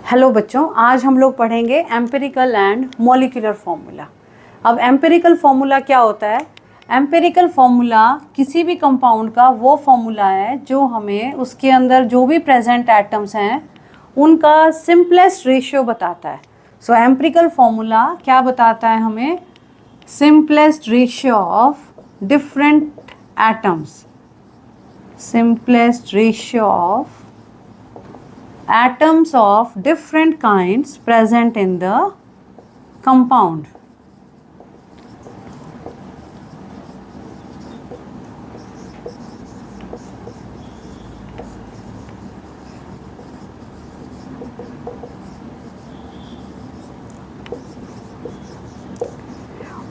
Hello बच्चों, आज हम लोग पढ़ेंगे एम्पिरिकल एंड मॉलिक्यूलर फॉर्मूला। अब एम्पिरिकल फॉर्मूला क्या होता है? एम्पिरिकल फॉर्मूला किसी भी कंपाउंड का वो फॉर्मूला है जो हमें उसके अंदर जो भी प्रेजेंट एटम्स हैं उनका सिंपलेस्ट रेशियो बताता है। सो एम्पिरिकल फॉर्मूला क्या बताता है हमें? Simplest ratio of different atoms, simplest ratio of atoms of different kinds present in the compound.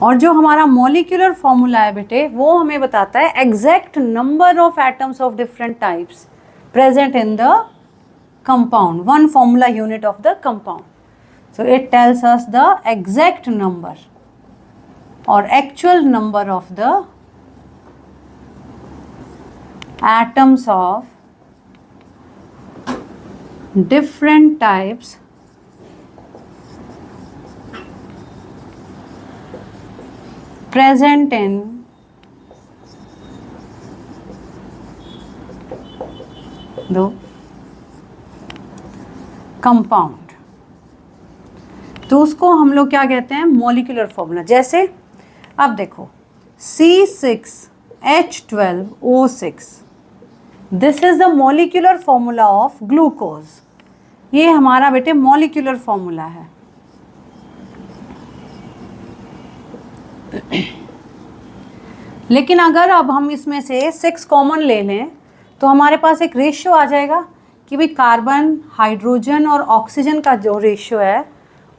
और जो हमारा मॉलिक्यूलर फॉर्मूला है बेटे, वो हमें बताता है exact number of atoms of different types present in the compound, one formula unit of the compound. So it tells us the exact number or actual number of the atoms of different types present in the compound. तो उसको हम लोग क्या कहते हैं? Molecular formula. जैसे अब देखो C6H12O6, this is the molecular formula of glucose. ये हमारा बेटे मॉलिक्यूलर फॉर्मूला है। लेकिन अगर अब हम इसमें से 6 कॉमन ले लें तो हमारे पास एक रेशियो आ जाएगा कि भाई कार्बन, हाइड्रोजन और ऑक्सीजन का जो रेशियो है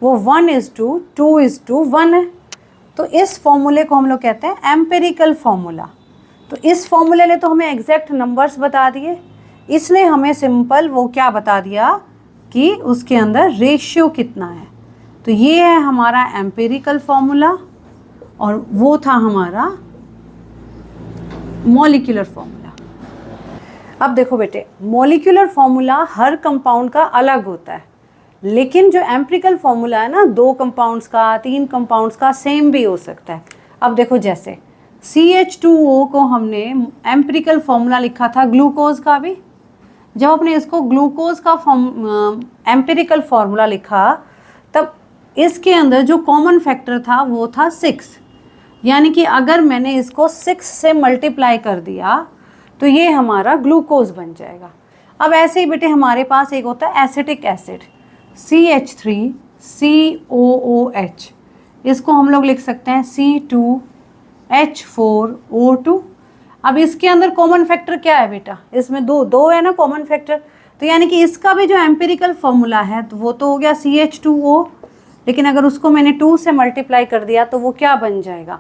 वो 1:2:1 है। तो इस फॉर्मूले को हम लोग कहते हैं एम्पिरिकल फॉर्मूला। तो इस फॉर्मूले ने तो हमें एग्जैक्ट नंबर्स बता दिए, इसने हमें सिंपल वो क्या बता दिया कि उसके अंदर रेशियो कितना है। तो ये है हमारा एम्पिरिकल फॉर्मूला और वो था हमारा मॉलिक्यूलर फॉर्मूला। अब देखो बेटे, मॉलिक्यूलर फॉर्मूला हर कंपाउंड का अलग होता है, लेकिन जो एम्पिरिकल फॉर्मूला है ना, 2 कंपाउंड्स का, 3 कंपाउंड्स का सेम भी हो सकता है। अब देखो जैसे CH2O को हमने एम्पिरिकल फॉर्मूला लिखा था ग्लूकोज का भी। जब आपने इसको ग्लूकोज का एम्पिरिकल फॉर्मूला लिखा तब इसके अंदर जो कॉमन फैक्टर था वो था 6, यानी कि अगर मैंने इसको 6 से मल्टीप्लाई कर दिया तो ये हमारा ग्लूकोज बन जाएगा। अब ऐसे ही बेटे हमारे पास एक होता है एसिटिक एसिड CH3COOH, इसको हम लोग लिख सकते हैं C2H4O2। अब इसके अंदर कॉमन फैक्टर क्या है बेटा? इसमें दो है ना कॉमन फैक्टर, तो यानी कि इसका भी जो एम्पिरिकल फॉर्मूला है तो वो तो हो गया CH2O, लेकिन अगर उसको मैंने 2 से मल्टीप्लाई कर दिया तो वो क्या बन जाएगा?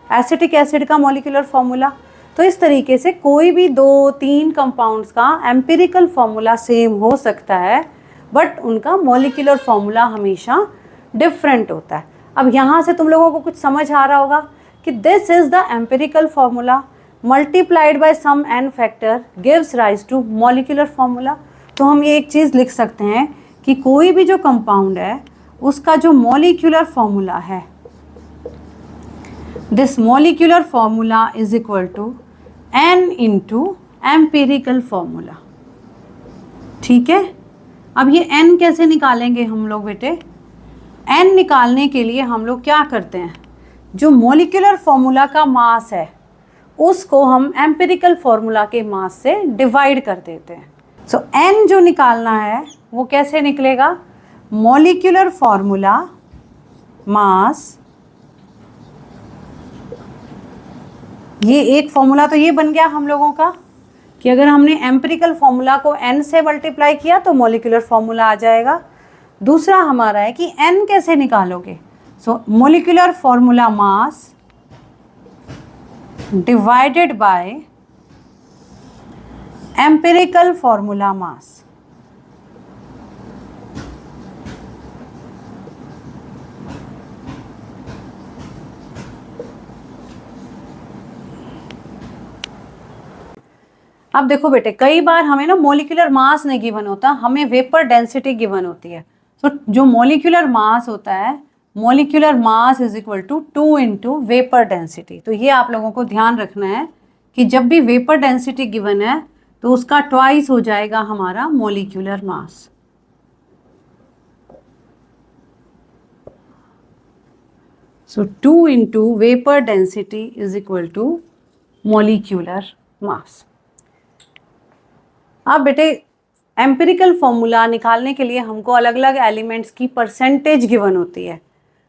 एसिटिक एसिड का मॉलिक्यूलर फॉर्मूला। तो इस तरीके से कोई भी 2-3 कंपाउंड्स का एम्पिरिकल फॉर्मूला सेम हो सकता है, बट उनका मॉलिक्यूलर फॉर्मूला हमेशा डिफरेंट होता है। अब यहाँ से तुम लोगों को कुछ समझ आ रहा होगा कि this is the empirical formula multiplied by some n factor gives rise to molecular formula. तो हम ये एक चीज़ लिख सकते हैं कि कोई भी जो कंपाउंड है उसका जो मॉलिक्यूलर फॉर्मूला है, this molecular formula is equal to n into empirical formula। ठीक है, अब ये n कैसे निकालेंगे हम लोग बेटे? n निकालने के लिए हम लोग क्या करते हैं, जो मोलिकुलर फॉर्मूला का मास है उसको हम एम्पिरिकल फॉर्मूला के मास से डिवाइड कर देते हैं। सो n जो निकालना है वो कैसे निकलेगा? मोलिकुलर फॉर्मूला मास, ये एक फॉर्मूला तो ये बन गया हम लोगों का कि अगर हमने एम्पिरिकल फॉर्मूला को n से मल्टीप्लाई किया तो मॉलिक्यूलर फॉर्मूला आ जाएगा। दूसरा हमारा है कि n कैसे निकालोगे? So molecular formula mass divided by empirical formula mass. अब देखो बेटे, कई बार हमें ना मोलिकुलर मास नहीं गिवन होता, हमें वेपर डेंसिटी गिवन होती है। तो जो मॉलिक्यूलर मास होता है, molecular mass is equal to 2 into vapour density. तो ये आप लोगों को ध्यान रखना है कि जब भी वेपर डेंसिटी गिवन है तो उसका ट्वाइस हो जाएगा हमारा molecular mass. So 2 into vapour density is equal to molecular mass. अब बेटे एम्पिरिकल फॉर्मूला निकालने के लिए हमको अलग अलग एलिमेंट्स की परसेंटेज गिवन होती है,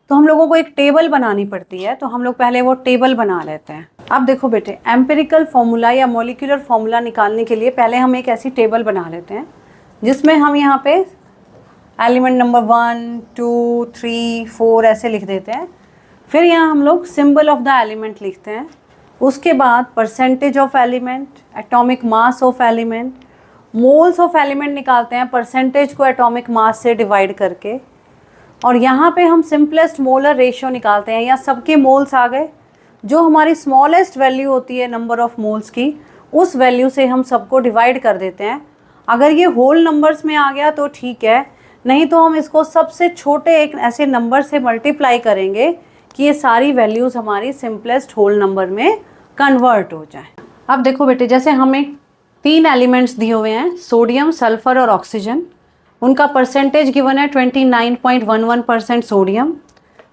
तो हम लोगों को एक टेबल बनानी पड़ती है। तो हम लोग पहले वो टेबल बना लेते हैं। अब देखो बेटे, एम्पिरिकल फॉर्मूला या मॉलिक्यूलर फॉर्मूला निकालने के लिए पहले हम एक ऐसी टेबल बना लेते हैं जिसमें हम यहाँ पे एलिमेंट नंबर 1, 2, 3, 4 ऐसे लिख देते हैं। फिर यहाँ हम लोग सिंबल ऑफ द एलिमेंट लिखते हैं। उसके बाद percentage of element, atomic mass of element, moles of element निकालते हैं परसेंटेज को एटॉमिक मास से डिवाइड करके। और यहाँ पे हम सिंपलेस्ट मोलर रेशियो निकालते हैं। यहाँ सबके मोल्स आ गए, जो हमारी स्मॉलेस्ट वैल्यू होती है नंबर ऑफ मोल्स की, उस वैल्यू से हम सबको डिवाइड कर देते हैं। अगर ये होल नंबर्स में आ गया तो ठीक है, नहीं तो हम इसको सबसे छोटे एक ऐसे नंबर से मल्टीप्लाई करेंगे कि ये सारी वैल्यूज़ हमारी सिंपलेस्ट होल नंबर में कन्वर्ट हो जाए। अब देखो बेटे, जैसे हमें 3 एलिमेंट्स दिए हुए हैं, सोडियम, सल्फर और ऑक्सीजन। उनका परसेंटेज गिवन है 29.11% sodium,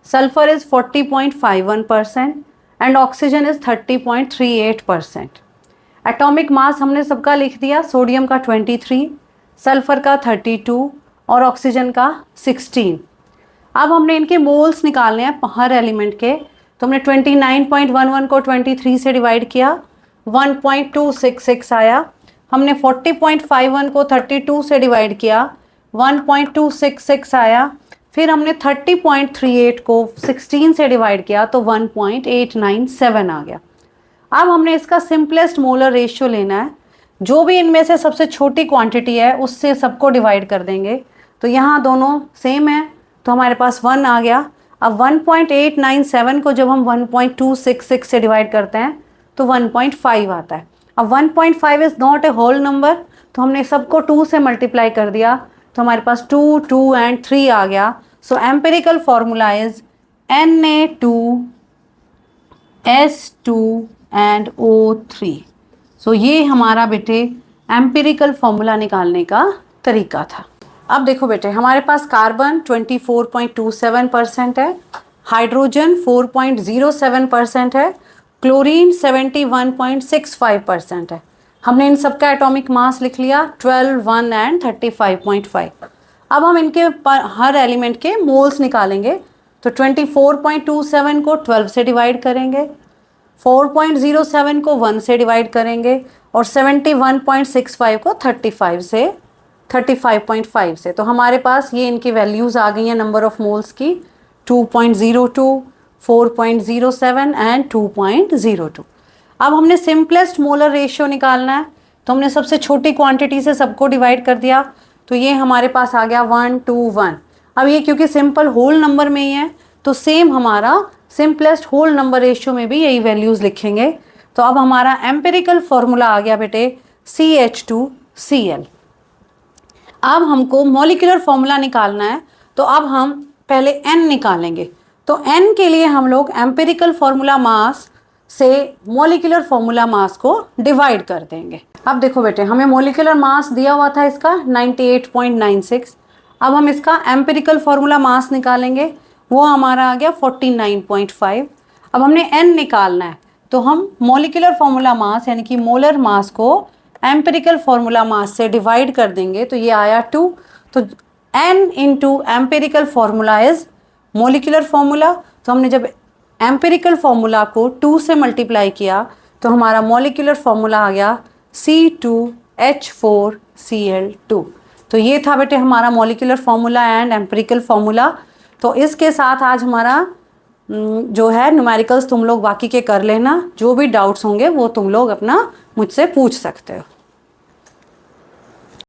sulphur is 40.51% and oxygen is 30.38%। Atomic mass हमने सबका लिख दिया, सोडियम का 23, सल्फर का 32 और ऑक्सीजन का 16। अब हमने इनके मोल्स निकालने हैं हर एलिमेंट के। तो हमने 29.11 को 23 से डिवाइड किया, 1.266 आया। हमने 40.51 को 32 से डिवाइड किया, 1.266 आया। फिर हमने 30.38 को 16 से डिवाइड किया तो 1.897 आ गया। अब हमने इसका सिंपलेस्ट मोलर रेशियो लेना है। जो भी इनमें से सबसे छोटी क्वांटिटी है उससे सबको डिवाइड कर देंगे। तो यहाँ दोनों सेम है तो हमारे पास 1 आ गया। अब 1.897 को जब हम 1.266 से डिवाइड करते हैं तो 1.5 आता है। अब 1.5 is not a whole number, तो हमने सबको 2 से मल्टीप्लाई कर दिया तो हमारे पास 2, 2 एंड 3 आ गया। So empirical formula is Na2S2 and O3। So ये हमारा बेटे एम्पिरिकल फॉर्मूला निकालने का तरीका था। अब देखो बेटे, हमारे पास कार्बन 24.27% है, हाइड्रोजन 4.07% है, क्लोरीन 71.65% है। हमने इन सबका एटॉमिक मास लिख लिया 12, 1 एंड 35.5। अब हम इनके हर एलिमेंट के मोल्स निकालेंगे। तो 24.27 को 12 से डिवाइड करेंगे, 4.07 को 1 से डिवाइड करेंगे और 71.65 को 35.5 से। तो हमारे पास ये इनकी वैल्यूज़ आ गई हैं नंबर ऑफ मोल्स की, 2.02, 4.07 एंड 2.02। अब हमने सिंपलेस्ट मोलर रेशियो निकालना है। तो हमने सबसे छोटी क्वांटिटी से सबको डिवाइड कर दिया तो ये हमारे पास आ गया 1, 2, 1। अब ये क्योंकि सिंपल होल नंबर में ही है तो सेम हमारा सिंपलेस्ट होल नंबर रेशियो में भी यही वैल्यूज़ लिखेंगे। तो अब हमारा एम्पिरिकल फॉर्मूला आ गया बेटे CH2Cl। अब हमको मॉलिक्यूलर फॉर्मूला निकालना है। तो अब हम पहले N निकालेंगे। तो N के लिए हम लोग एम्पिरिकल फॉर्मूला मास से मॉलिक्यूलर फॉर्मूला मास को डिवाइड कर देंगे। अब देखो बेटे, हमें मॉलिक्यूलर मास दिया हुआ था इसका 98.96। अब हम इसका एम्पिरिकल फॉर्मूला मास निकालेंगे, वो हमारा आ गया 49.5। अब हमने N निकालना है तो हम मॉलिक्यूलर फॉर्मूला मास यानी कि मोलर मास को एम्पिरिकल फॉर्मूला मास से डिवाइड कर देंगे तो ये आया 2। तो N into empirical formula is molecular formula. तो हमने जब एम्पिरिकल फॉर्मूला को 2 से मल्टीप्लाई किया तो हमारा मॉलिक्यूलर फॉर्मूला आ गया C2H4Cl2। तो ये था बेटे हमारा molecular formula and empirical formula. तो इसके साथ आज हमारा जो है न्यूमेरिकल्स तुम लोग बाकी के कर लेना। जो भी डाउट्स होंगे वो तुम लोग अपना मुझसे पूछ सकते हो।